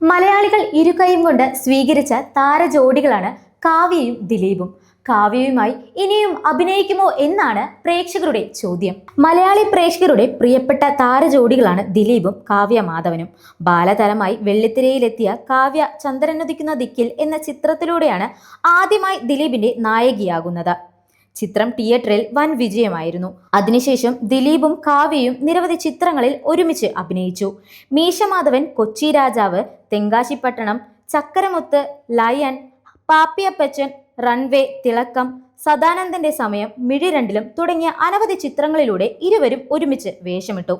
മലയാളികൾ ഇരുകൈയും കൊണ്ട് സ്വീകരിച്ച താരജോഡികളാണ് കാവ്യയും ദിലീപും. കാവ്യയുമായി ഇനിയും അഭിനയിക്കുമോ എന്നാണ് പ്രേക്ഷകരുടെ ചോദ്യം. മലയാളി പ്രേക്ഷകരുടെ പ്രിയപ്പെട്ട താരജോഡികളാണ് ദിലീപും കാവ്യ മാധവനും. ബാലതാരമായി വെള്ളിത്തിരയിലെത്തിയ കാവ്യ ചന്ദ്രനുദിക്കുന്ന ദിക്കിൽ എന്ന ചിത്രത്തിലൂടെയാണ് ആദ്യമായി ദിലീപിന്റെ നായികയാകുന്നത്. ചിത്രം തിയേറ്ററിൽ വൻ വിജയമായിരുന്നു. അതിനുശേഷം ദിലീപും കാവ്യയും നിരവധി ചിത്രങ്ങളിൽ ഒരുമിച്ച് അഭിനയിച്ചു. മീശമാധവൻ, കൊച്ചി രാജാവ്, തെങ്കാശിപ്പട്ടണം, ചക്കരമുത്ത്, ലയൺ, പാപ്പിയപ്പച്ചൻ, റൺവേ, തിളക്കം, സദാനന്ദന്റെ സമയം, മിഴി രണ്ടിലും തുടങ്ങിയ അനവധി ചിത്രങ്ങളിലൂടെ ഇരുവരും ഒരുമിച്ച് വേഷമിട്ടു.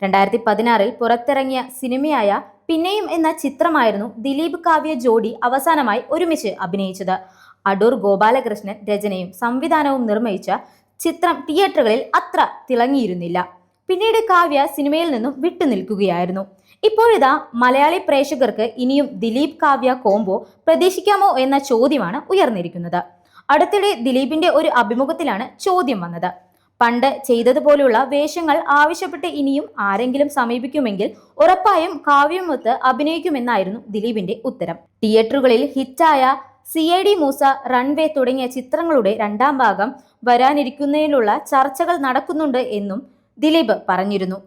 2016 പുറത്തിറങ്ങിയ സിനിമയായ പിന്നെയും എന്ന ചിത്രമായിരുന്നു ദിലീപ് കാവ്യ ജോഡി അവസാനമായി ഒരുമിച്ച് അഭിനയിച്ചത്. അടൂർ ഗോപാലകൃഷ്ണൻ രചനയും സംവിധാനവും നിർവഹിച്ച ചിത്രം തിയേറ്ററുകളിൽ അത്ര തിളങ്ങിയിരുന്നില്ല. പിന്നീട് കാവ്യ സിനിമയിൽ നിന്നും വിട്ടുനിൽക്കുകയായിരുന്നു. ഇപ്പോഴിതാ മലയാളി പ്രേക്ഷകർക്ക് ഇനിയും ദിലീപ് കാവ്യ കോംബോ പ്രതീക്ഷിക്കാമോ എന്ന ചോദ്യമാണ് ഉയർന്നിരിക്കുന്നത്. അടുത്തിടെ ദിലീപിന്റെ ഒരു അഭിമുഖത്തിലാണ് ചോദ്യം വന്നത്. പണ്ട് ചെയ്തതുപോലുള്ള വേഷങ്ങൾ ആവശ്യപ്പെട്ട് ഇനിയും ആരെങ്കിലും സമീപിക്കുമെങ്കിൽ ഉറപ്പായും കാവ്യമൊത്ത് അഭിനയിക്കുമെന്നായിരുന്നു ദിലീപിന്റെ ഉത്തരം. തിയേറ്ററുകളിൽ ഹിറ്റായ CID മൂസ, റൺവേ തുടങ്ങിയ ചിത്രങ്ങളുടെ രണ്ടാം ഭാഗം വരാനിരിക്കുന്നതിനുള്ള ചർച്ചകൾ നടക്കുന്നുണ്ട് എന്നും ദിലീപ് പറഞ്ഞിരുന്നു.